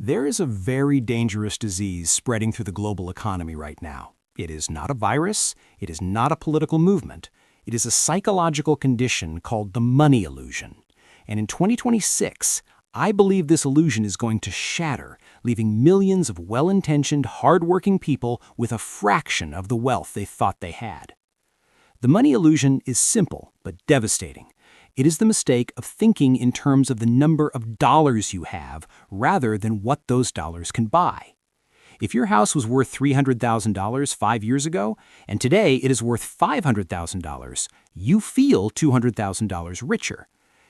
There is a very dangerous disease spreading through the global economy right now. It is not a virus, it is not a political movement. It is a psychological condition called the money illusion. And in 2026, I believe this illusion is going to shatter, leaving millions of well-intentioned, hard-working people with a fraction of the wealth they thought they had. The money illusion is simple but devastating. It is the mistake of thinking in terms of the number of dollars you have rather than what those dollars can buy. If your house was worth $300,000 5 years ago, and today it is worth $500,000, you feel $200,000 richer.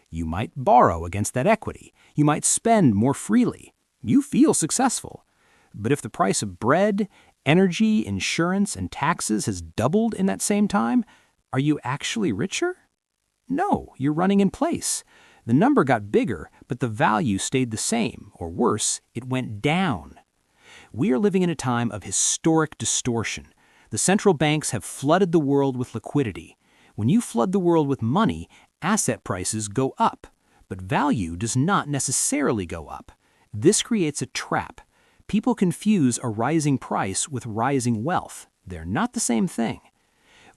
You might borrow against that equity. You might spend more freely. You feel successful. But if the price of bread, energy, insurance, and taxes has doubled in that same time, are you actually richer? No, you're running in place. The number got bigger, but the value stayed the same, or worse, it went down. We are living in a time of historic distortion. The central banks have flooded the world with liquidity. When you flood the world with money, asset prices go up, but value does not necessarily go up. This creates a trap. People confuse a rising price with rising wealth. They're not the same thing.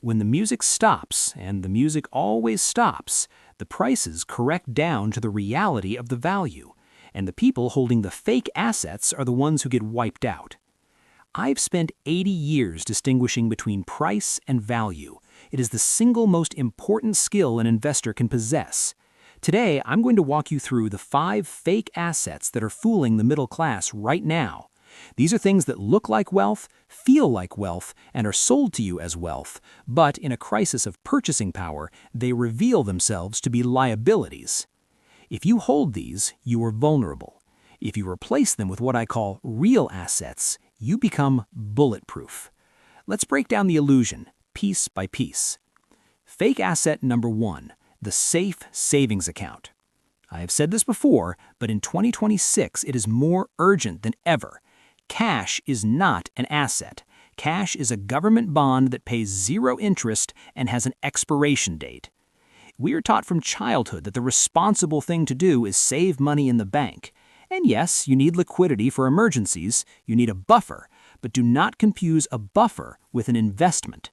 When the music stops, and the music always stops, the prices correct down to the reality of the value, and the people holding the fake assets are the ones who get wiped out. I've spent 80 years distinguishing between price and value. It is the single most important skill an investor can possess. Today, I'm going to walk you through the 5 fake assets that are fooling the middle class right now. These are things that look like wealth, feel like wealth, and are sold to you as wealth, but in a crisis of purchasing power, they reveal themselves to be liabilities. If you hold these, you are vulnerable. If you replace them with what I call real assets, you become bulletproof. Let's break down the illusion, piece by piece. Fake asset number 1, the safe savings account. I have said this before, but in 2026, it is more urgent than ever. Cash is not an asset. Cash is a government bond that pays 0 interest and has an expiration date. We are taught from childhood that the responsible thing to do is save money in the bank. And yes, you need liquidity for emergencies, you need a buffer, but do not confuse a buffer with an investment.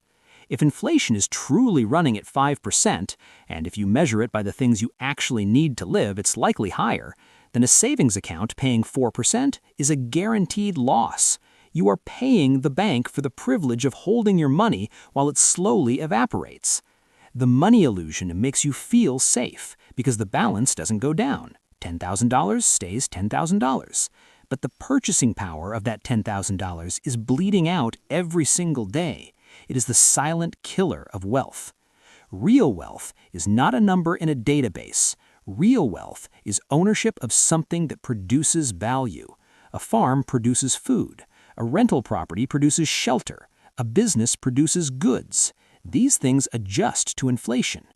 If inflation is truly running at 5%, and if you measure it by the things you actually need to live, it's likely higher, then a savings account paying 4% is a guaranteed loss. You are paying the bank for the privilege of holding your money while it slowly evaporates. The money illusion makes you feel safe because the balance doesn't go down. $10,000 stays $10,000. But the purchasing power of that $10,000 is bleeding out every single day. It is the silent killer of wealth. Real wealth is not a number in a database. Real wealth is ownership of something that produces value. A farm produces food. A rental property produces shelter. A business produces goods. These things adjust to inflation.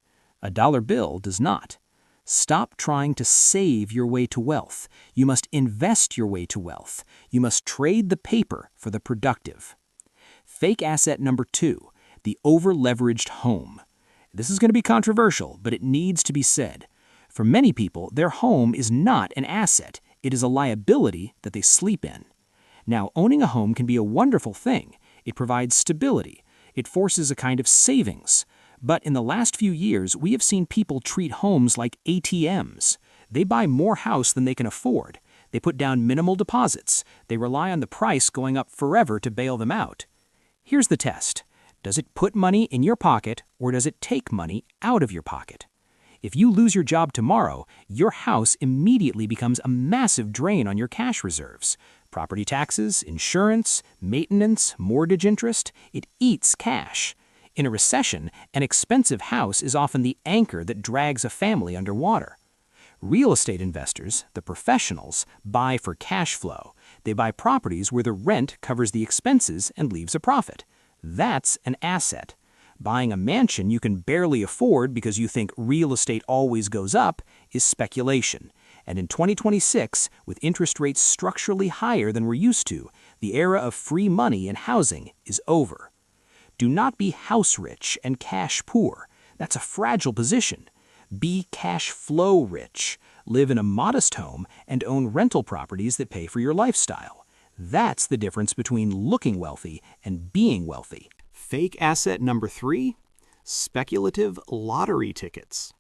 A dollar bill does not. Stop trying to save your way to wealth. You must invest your way to wealth. You must trade the paper for the productive. Fake asset number 2, the overleveraged home. This is going to be controversial, but it needs to be said. For many people, their home is not an asset. It is a liability that they sleep in. Now, owning a home can be a wonderful thing. It provides stability. It forces a kind of savings. But in the last few years, we have seen people treat homes like ATMs. They buy more house than they can afford. They put down minimal deposits. They rely on the price going up forever to bail them out. Here's the test. Does it put money in your pocket or does it take money out of your pocket? If you lose your job tomorrow, your house immediately becomes a massive drain on your cash reserves. Property taxes, insurance, maintenance, mortgage interest, it eats cash. In a recession, an expensive house is often the anchor that drags a family underwater. Real estate investors, the professionals, buy for cash flow. They buy properties where the rent covers the expenses and leaves a profit. That's an asset. Buying a mansion you can barely afford because you think real estate always goes up is speculation. And in 2026, with interest rates structurally higher than we're used to, the era of free money in housing is over. Do not be house rich and cash poor. That's a fragile position. Be cash flow rich. live in a modest home, and own rental properties that pay for your lifestyle. That's the difference between looking wealthy and being wealthy. Fake asset number 3, speculative lottery tickets.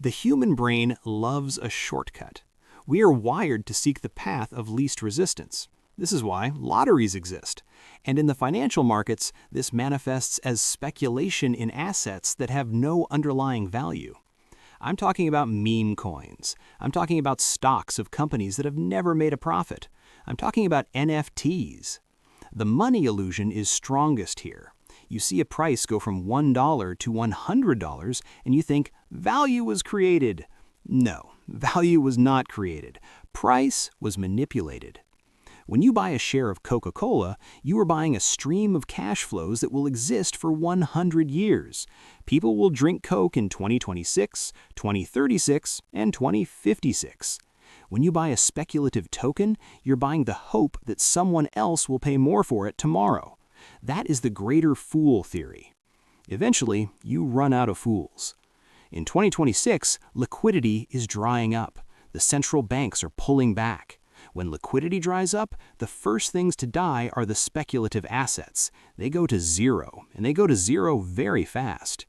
The human brain loves a shortcut. We are wired to seek the path of least resistance. This is why lotteries exist. And in the financial markets, this manifests as speculation in assets that have no underlying value. I'm talking about meme coins. I'm talking about stocks of companies that have never made a profit. I'm talking about NFTs. The money illusion is strongest here. You see a price go from $1 to $100 and you think value was created. No, value was not created. Price was manipulated. When you buy a share of Coca-Cola, you are buying a stream of cash flows that will exist for 100 years. People will drink Coke in 2026, 2036, and 2056. When you buy a speculative token, you're buying the hope that someone else will pay more for it tomorrow. That is the greater fool theory. Eventually, you run out of fools. In 2026, liquidity is drying up. The central banks are pulling back. When liquidity dries up, the first things to die are the speculative assets. They go to zero, and they go to zero very fast.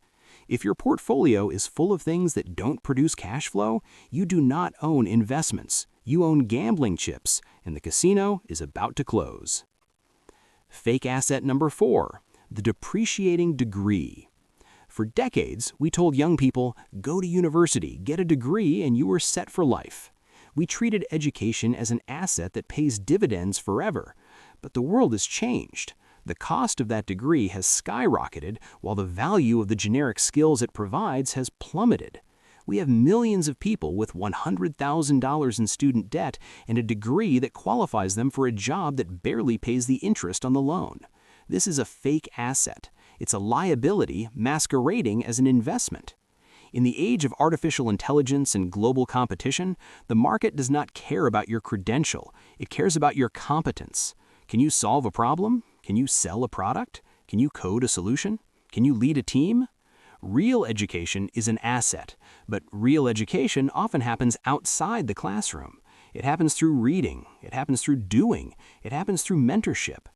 If your portfolio is full of things that don't produce cash flow, you do not own investments. You own gambling chips, and the casino is about to close. Fake asset number 4, the depreciating degree. For decades, we told young people, go to university, get a degree, and you are set for life. We treated education as an asset that pays dividends forever. But the world has changed. The cost of that degree has skyrocketed, while the value of the generic skills it provides has plummeted. We have millions of people with $100,000 in student debt and a degree that qualifies them for a job that barely pays the interest on the loan. This is a fake asset. It's a liability masquerading as an investment. In the age of artificial intelligence and global competition, the market does not care about your credential. It cares about your competence. Can you solve a problem? Can you sell a product? Can you code a solution? Can you lead a team? Real education is an asset, but real education often happens outside the classroom. It happens through reading. It happens through doing. It happens through mentorship.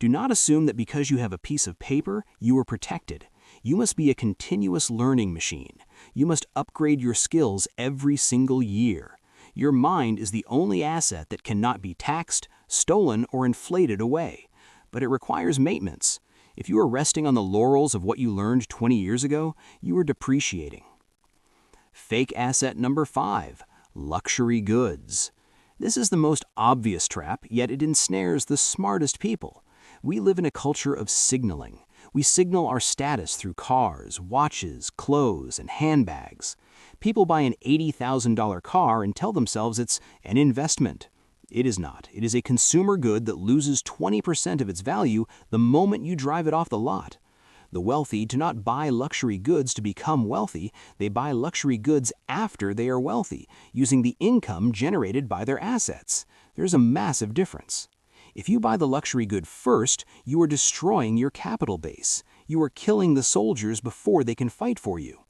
Do not assume that because you have a piece of paper, you are protected. You must be a continuous learning machine. You must upgrade your skills every single year. Your mind is the only asset that cannot be taxed, stolen, or inflated away. But it requires maintenance. If you are resting on the laurels of what you learned 20 years ago, you are depreciating. Fake asset number 5, luxury goods. This is the most obvious trap, yet it ensnares the smartest people. We live in a culture of signaling. We signal our status through cars, watches, clothes, and handbags. People buy an $80,000 car and tell themselves it's an investment. It is not. It is a consumer good that loses 20% of its value the moment you drive it off the lot. The wealthy do not buy luxury goods to become wealthy. They buy luxury goods after they are wealthy, using the income generated by their assets. There's a massive difference. If you buy the luxury good first, you are destroying your capital base. You are killing the soldiers before they can fight for you.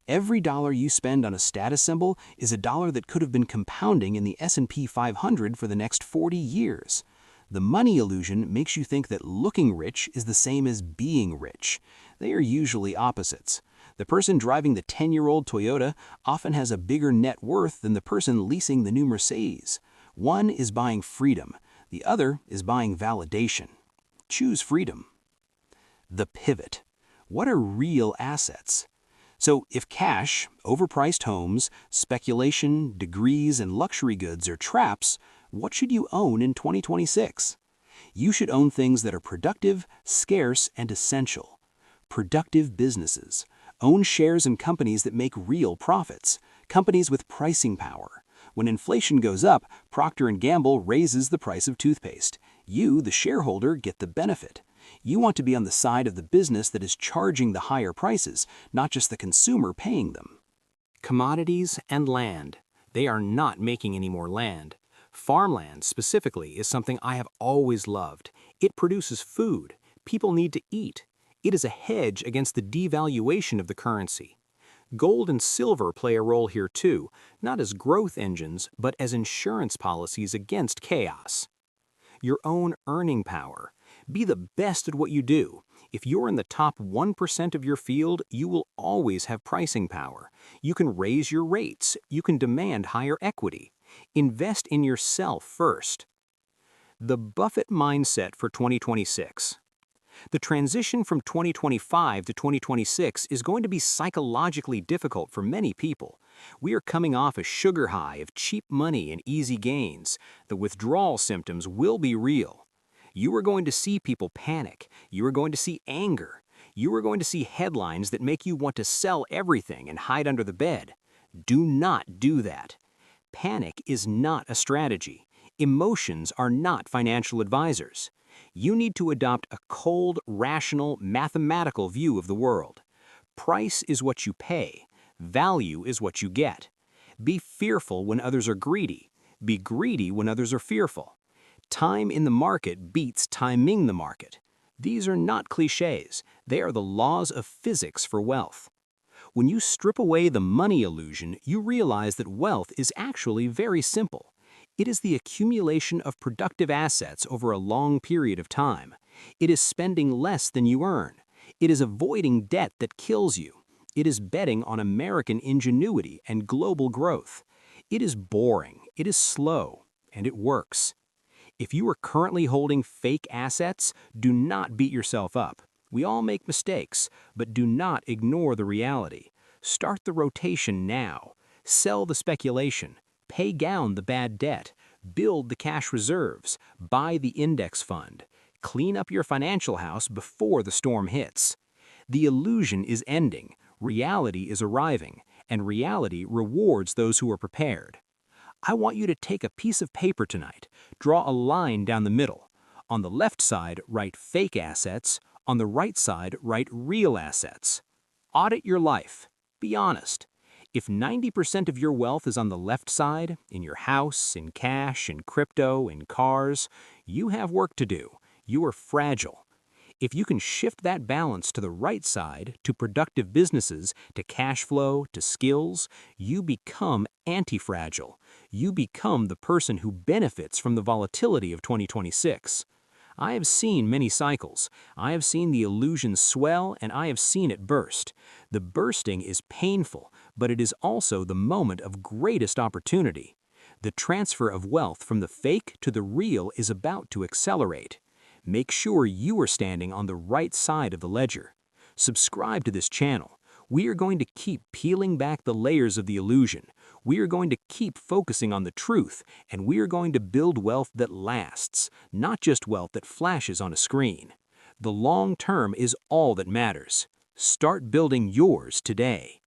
Every dollar you spend on a status symbol is a dollar that could have been compounding in the S&P 500 for the next 40 years. The money illusion makes you think that looking rich is the same as being rich. They are usually opposites. The person driving the 10-year-old Toyota often has a bigger net worth than the person leasing the new Mercedes. One is buying freedom. The other is buying validation. Choose freedom. The pivot. What are real assets? So if cash, overpriced homes, speculation, degrees, and luxury goods are traps, what should you own in 2026? You should own things that are productive, scarce, and essential. Productive businesses. Own shares in companies that make real profits. Companies with pricing power. When inflation goes up, Procter & Gamble raises the price of toothpaste. You, the shareholder, get the benefit. You want to be on the side of the business that is charging the higher prices, not just the consumer paying them. Commodities and land. They are not making any more land. Farmland, specifically, is something I have always loved. It produces food. People need to eat. It is a hedge against the devaluation of the currency. Gold and silver play a role here too, not as growth engines, but as insurance policies against chaos. Your own earning power. Be the best at what you do. If you're in the top 1% of your field, you will always have pricing power. You can raise your rates. You can demand higher equity. Invest in yourself first. The Buffett Mindset for 2026. The transition from 2025 to 2026 is going to be psychologically difficult for many people. We are coming off a sugar high of cheap money and easy gains. The withdrawal symptoms will be real. You are going to see people panic. You are going to see anger. You are going to see headlines that make you want to sell everything and hide under the bed. Do not do that. Panic is not a strategy. Emotions are not financial advisors. You need to adopt a cold, rational, mathematical view of the world. Price is what you pay. Value is what you get. Be fearful when others are greedy. Be greedy when others are fearful. Time in the market beats timing the market. These are not cliches. They are the laws of physics for wealth. When you strip away the money illusion, you realize that wealth is actually very simple. It is the accumulation of productive assets over a long period of time. It is spending less than you earn. It is avoiding debt that kills you. It is betting on American ingenuity and global growth. It is boring, it is slow, and it works. If you are currently holding fake assets, do not beat yourself up. We all make mistakes, but do not ignore the reality. Start the rotation now. Sell the speculation. Pay down the bad debt, build the cash reserves, buy the index fund, clean up your financial house before the storm hits. The illusion is ending, reality is arriving, and reality rewards those who are prepared. I want you to take a piece of paper tonight, draw a line down the middle. On the left side, write fake assets, on the right side, write real assets. Audit your life. Be honest. If 90% of your wealth is on the left side, in your house, in cash, in crypto, in cars, you have work to do. You are fragile. If you can shift that balance to the right side, to productive businesses, to cash flow, to skills, you become anti-fragile. You become the person who benefits from the volatility of 2026. I have seen many cycles. I have seen the illusion swell and I have seen it burst. The bursting is painful, but it is also the moment of greatest opportunity. The transfer of wealth from the fake to the real is about to accelerate. Make sure you are standing on the right side of the ledger. Subscribe to this channel. We are going to keep peeling back the layers of the illusion. We are going to keep focusing on the truth, and we are going to build wealth that lasts, not just wealth that flashes on a screen. The long term is all that matters. Start building yours today.